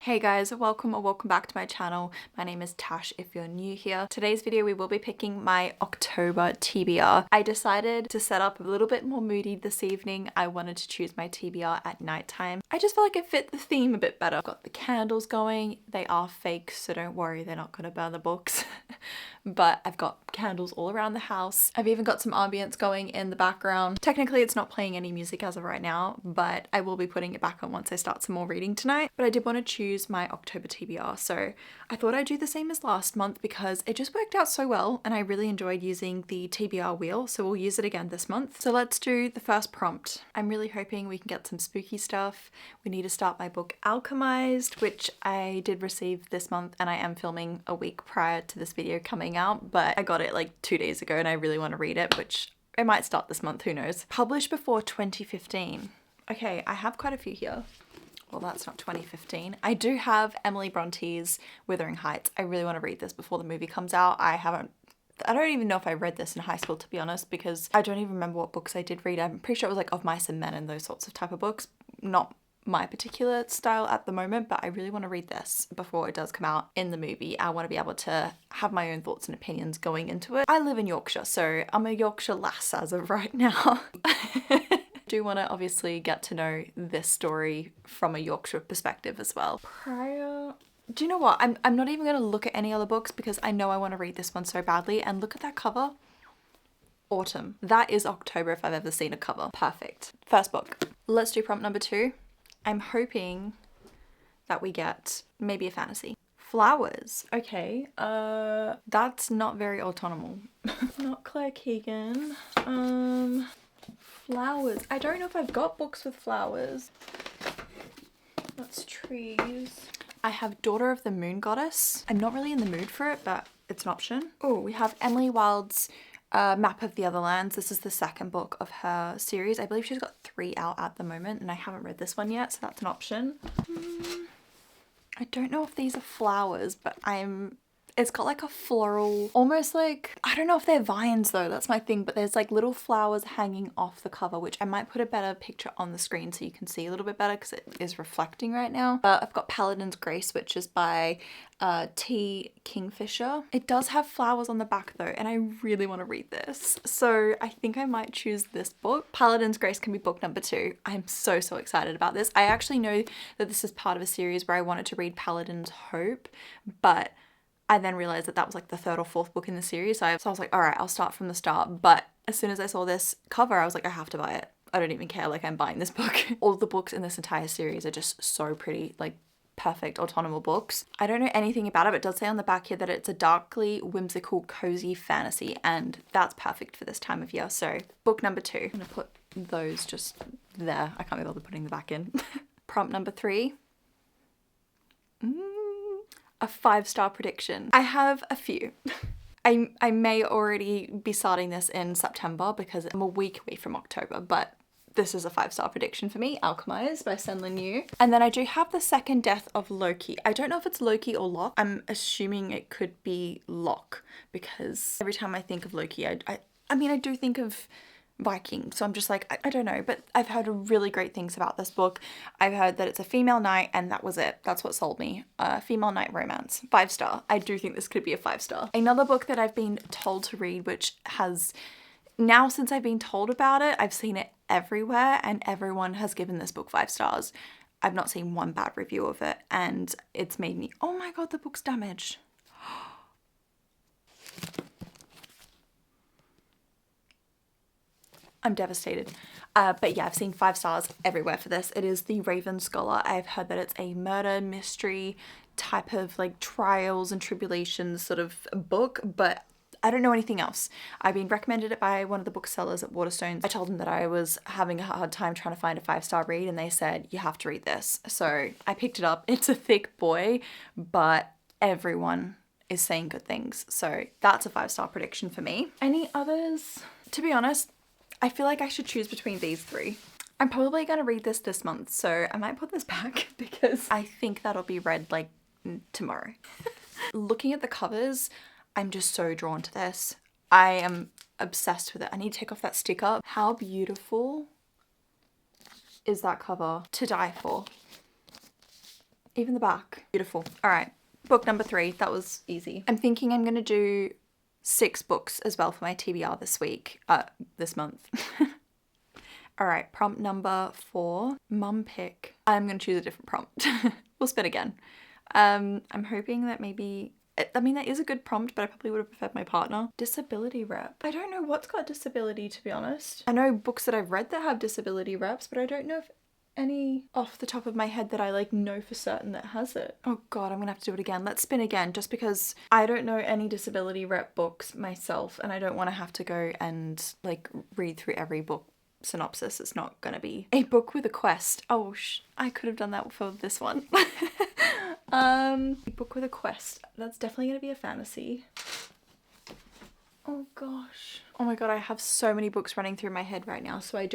Hey guys, welcome or welcome back to my channel. My name is Tash if you're new here. Today's video we will be picking my October TBR. I decided to set up a little bit more moody this evening. I wanted to choose my TBR at nighttime. I just felt like it fit the theme a bit better. I've got the candles going. They are fake, so don't worry, they're not gonna burn the books. But I've got candles all around the house. I've even got some ambience going in the background. Technically it's not playing any music as of right now, but I will be putting it back on once I start some more reading tonight. But I did want to choose my October TBR, so I thought I'd do the same as last month because it just worked out so well and I really enjoyed using the TBR wheel, so we'll use it again this month. So let's do the first prompt. I'm really hoping we can get some spooky stuff. We need to start my book Alchemized, which I did receive this month, and I am filming a week prior to this video coming out, but I got it like 2 days ago and I really want to read it, which I might start this month, who knows. Published before 2015. Okay, I have quite a few here. Well, that's not 2015. I do have Emily Bronte's Wuthering Heights. I really want to read this before the movie comes out. I don't even know if I read this in high school, to be honest, because I don't even remember what books I did read. I'm pretty sure it was like Of Mice and Men and those sorts of type of books. Not my particular style at the moment, but I really want to read this before it does come out in the movie. I want to be able to have my own thoughts and opinions going into it. I live in Yorkshire, so I'm a Yorkshire lass as of right now. Do want to obviously get to know this story from a Yorkshire perspective as well. Do you know what? I'm not even going to look at any other books because I know I want to read this one so badly. And look at that cover. Autumn. That is October if I've ever seen a cover. Perfect. First book. Let's do prompt number 2. I'm hoping that we get maybe a fantasy. Flowers. Okay. That's not very autumnal. Not Claire Keegan. Flowers. I don't know if I've got books with flowers. That's trees. I have Daughter of the Moon Goddess. I'm not really in the mood for it, but it's an option. Oh, we have Emily Wilde's Map of the Other Lands. This is the second book of her series. I believe she's got 3 out at the moment, and I haven't read this one yet, so that's an option. I don't know if these are flowers, but it's got like a floral, almost like, I don't know if they're vines though, that's my thing, but there's like little flowers hanging off the cover, which I might put a better picture on the screen so you can see a little bit better because it is reflecting right now. I've got Paladin's Grace, which is by T. Kingfisher. It does have flowers on the back though, and I really want to read this. So I think I might choose this book. Paladin's Grace can be book number 2. I'm so excited about this. I actually know that this is part of a series where I wanted to read Paladin's Hope, but I then realized that that was like the 3rd or 4th book in the series. So I was like, all right, I'll start from the start. But as soon as I saw this cover, I was like, I have to buy it. I don't even care, like I'm buying this book. All the books in this entire series are just so pretty, like perfect autumnal books. I don't know anything about it, but it does say on the back here that it's a darkly whimsical, cozy fantasy, and that's perfect for this time of year. So book number 2. I'm gonna put those just there. I can't be bothered putting them back in. Prompt number 3. A 5-star prediction. I have a few. I may already be starting this in September because I'm a week away from October, but this is a 5-star prediction for me. Alchemized by Senlin Yu. And then I do have the second death of Loki. I don't know if it's Loki or Locke. I'm assuming it could be Locke because every time I think of Loki, I mean, I do think of Viking, so I'm just like, I don't know, but I've heard really great things about this book. I've heard that it's a female knight, and that was it. That's what sold me. Female knight romance. 5-star. I do think this could be a 5-star. Another book that I've been told to read, which has, now since I've been told about it, I've seen it everywhere, and everyone has given this book 5 stars. I've not seen one bad review of it, and it's made me, oh my god, the book's damaged. I'm devastated. But yeah, I've seen 5 stars everywhere for this. It is The Raven Scholar. I've heard that it's a murder mystery type of like trials and tribulations sort of book, but I don't know anything else. I've been recommended it by one of the booksellers at Waterstones. I told them that I was having a hard time trying to find a 5-star read, and they said, you have to read this. So I picked it up. It's a thick boy, but everyone is saying good things. So that's a 5-star prediction for me. Any others? To be honest, I feel like I should choose between these 3. I'm probably going to read this month, so I might put this back because I think that'll be read like tomorrow. Looking at the covers, I'm just so drawn to this. I am obsessed with it. I need to take off that sticker. How beautiful is that cover? To die for. Even the back. Beautiful. All right. Book number 3. That was easy. I'm thinking I'm going to do 6 books as well for my TBR this week. This month. All right. Prompt number 4. Mum pick. I'm going to choose a different prompt. We'll spin again. I'm hoping that maybe... I mean, that is a good prompt, but I probably would have preferred my partner. Disability rep. I don't know what's got disability, to be honest. I know books that I've read that have disability reps, but I don't know if any off the top of my head that I like know for certain that has it. Oh god, I'm gonna have to do it again. Let's spin again, just because I don't know any disability rep books myself, and I don't want to have to go and like read through every book synopsis. It's not gonna be a book with a quest. Oh, I could have done that for this one. A book with a quest. That's definitely gonna be a fantasy. Oh gosh. Oh my god, I have so many books running through my head right now. So I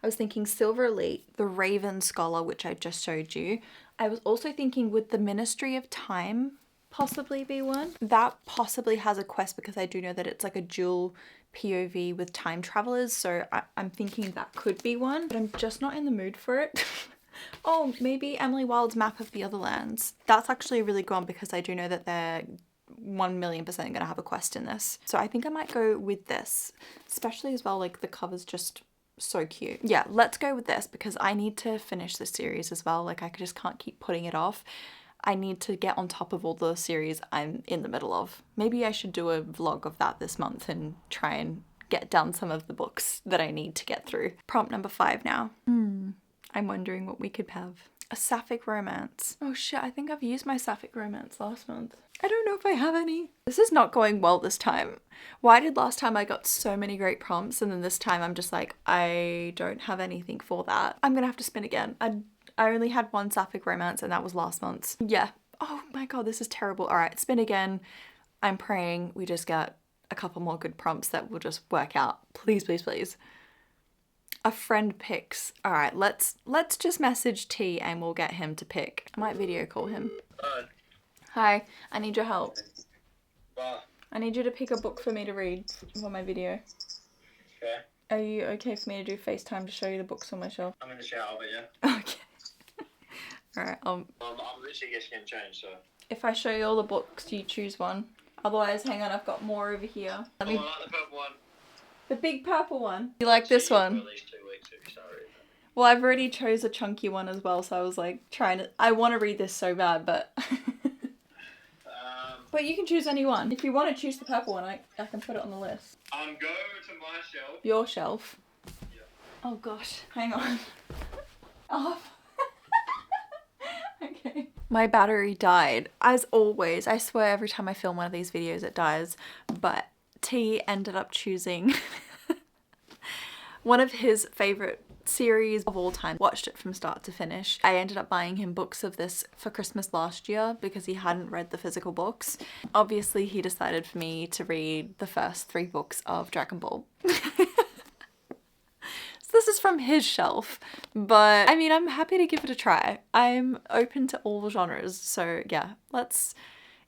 was thinking Silver Elite, The Raven Scholar, which I just showed you. I was also thinking, would The Ministry of Time possibly be one? That possibly has a quest, because I do know that it's like a dual POV with time travelers. So I'm thinking that could be one, but I'm just not in the mood for it. Oh, maybe Emily Wilde's Map of the Other Lands. That's actually a really good one, because I do know that they're 1,000,000% gonna have a quest in this. So I think I might go with this, especially as well, like the cover's just so cute. Yeah, let's go with this, because I need to finish this series as well. Like I just can't keep putting it off. I need to get on top of all the series I'm in the middle of. Maybe I should do a vlog of that this month and try and get done some of the books that I need to get through. Prompt number 5 now. I'm wondering what we could have. A sapphic romance. Oh shit, I think I've used my sapphic romance last month. I don't know if I have any. This is not going well this time. Why did last time I got so many great prompts, and then this time I'm just like, I don't have anything for that. I'm gonna have to spin again. I only had one sapphic romance, and that was last month's. Yeah. Oh my god, this is terrible. All right, spin again. I'm praying we just get a couple more good prompts that will just work out. Please, please, please. A friend picks. All right, let's just message T and we'll get him to pick. I might video call him. Hi, I need your help. I need you to pick a book for me to read for my video. Okay. Are you okay for me to do FaceTime to show you the books on my shelf? I'm in the shower, but yeah. Okay. Alright, I'm literally just getting changed, so. if I show you all the books, you choose one. Otherwise, hang on, I've got more over here. I like the purple one. The big purple one. You like this one? For at least 2 weeks if you start reading it. Well, I've already chose a chunky one as well, so I was like I want to read this so bad, but... But you can choose any one. If you want to choose the purple one, I can put it on the list. Go to my shelf. Your shelf? Yeah. Oh gosh, hang on. Off. Okay. My battery died, as always. I swear every time I film one of these videos it dies, but T ended up choosing one of his favorite series of all time. Watched it from start to finish. I ended up buying him books of this for Christmas last year because he hadn't read the physical books. Obviously he decided for me to read the first 3 books of Dragon Ball. So this is from his shelf, but I mean, I'm happy to give it a try. I'm open to all genres, so yeah,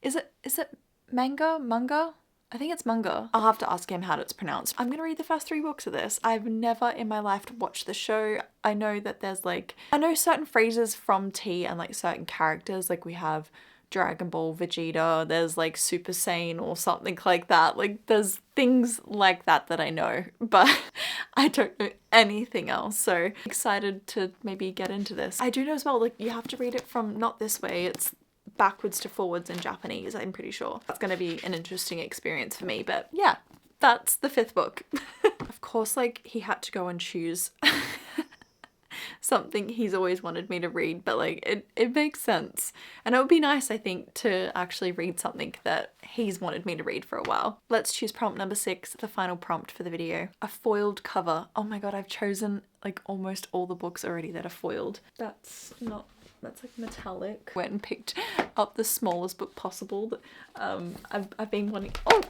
is it manga? I think it's manga. I'll have to ask him how it's pronounced. I'm gonna read the first 3 books of this. I've never in my life watched the show. I know that there's I know certain phrases from T and like certain characters, like we have Dragon Ball Vegeta, there's like Super Saiyan or something like that. Like there's things like that I know, but I don't know anything else. So excited to maybe get into this. I do know as well, like you have to read it from not this way, it's backwards to forwards in Japanese, I'm pretty sure. That's gonna be an interesting experience for me, but yeah, that's the 5th book. Of course, like he had to go and choose something he's always wanted me to read, but like it makes sense. And it would be nice, I think, to actually read something that he's wanted me to read for a while. Let's choose prompt number 6, the final prompt for the video. A foiled cover. Oh my god, I've chosen like almost all the books already that are foiled. That's like metallic. Went and picked up the smallest book possible. I've been wanting, oh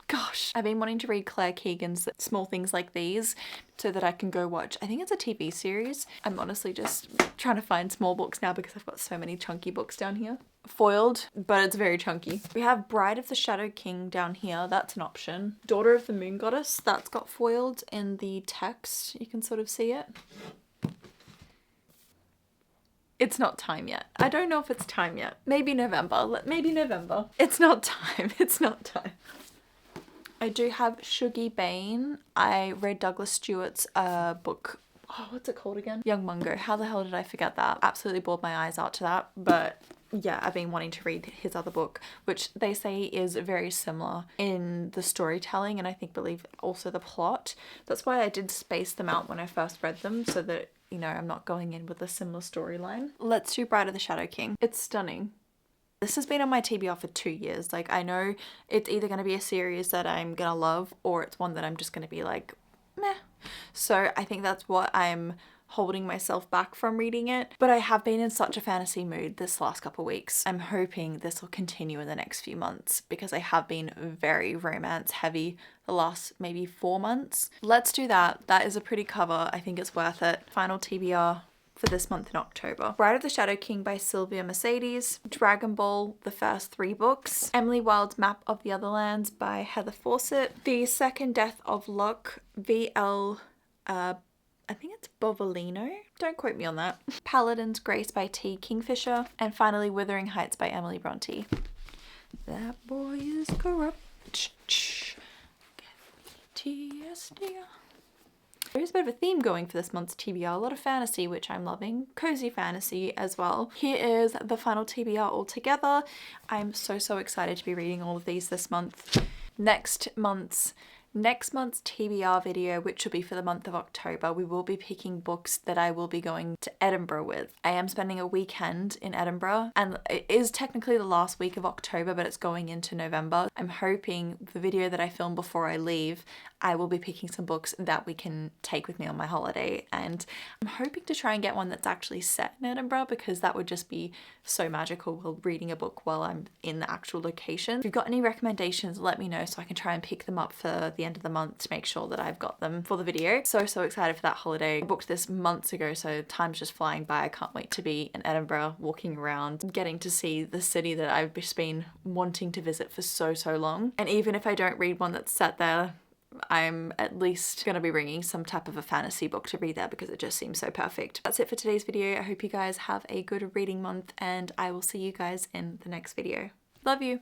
gosh, I've been wanting to read Claire Keegan's Small Things Like These so that I can go watch, I think it's a TV series. I'm honestly just trying to find small books now because I've got so many chunky books down here. Foiled, but it's very chunky. We have Bride of the Shadow King down here, that's an option. Daughter of the Moon Goddess, that's got foiled in the text, you can sort of see it. It's not time yet. I don't know if it's time yet. Maybe November. Maybe November. It's not time. It's not time. I do have Shuggie Bain. I read Douglas Stewart's book. Oh, what's it called again? Young Mungo. How the hell did I forget that? Absolutely bored my eyes out to that. But yeah, I've been wanting to read his other book, which they say is very similar in the storytelling and I believe also the plot. That's why I did space them out when I first read them, so that, you know, I'm not going in with a similar storyline. Let's do Bride of the Shadow King. It's stunning. This has been on my TBR for 2 years. Like, I know it's either going to be a series that I'm going to love or it's one that I'm just going to be like, meh. So I think that's what I'm holding myself back from reading it. But I have been in such a fantasy mood this last couple of weeks. I'm hoping this will continue in the next few months because I have been very romance heavy the last maybe 4 months. Let's do that. That is a pretty cover. I think it's worth it. Final TBR for this month in October. Bride of the Shadow King by Sylvia Mercedes, Dragon Ball, the first 3 books, Emily Wilde's Map of the Otherlands by Heather Fawcett, The Second Death of Luck, VL, I think it's Bovolino, don't quote me on that, Paladin's Grace by T. Kingfisher, and finally Wuthering Heights by Emily Bronte. That boy is corrupt. TSD. There's a bit of a theme going for this month's TBR, a lot of fantasy, which I'm loving, cozy fantasy as well. Here is the final TBR altogether. I'm so excited to be reading all of these this month. Next month's TBR video, which will be for the month of October, we will be picking books that I will be going to Edinburgh with. I am spending a weekend in Edinburgh and it is technically the last week of October, but it's going into November. I'm hoping the video that I film before I leave, I will be picking some books that we can take with me on my holiday, and I'm hoping to try and get one that's actually set in Edinburgh because that would just be so magical while reading a book while I'm in the actual location. If you've got any recommendations, let me know so I can try and pick them up for the end of the month to make sure that I've got them for the video. So excited for that holiday. I booked this months ago, so time's just flying by. I can't wait to be in Edinburgh, walking around, getting to see the city that I've just been wanting to visit for so long. And even if I don't read one that's set there, I'm at least going to be bringing some type of a fantasy book to read there because it just seems so perfect. That's it for today's video. I hope you guys have a good reading month and I will see you guys in the next video. Love you.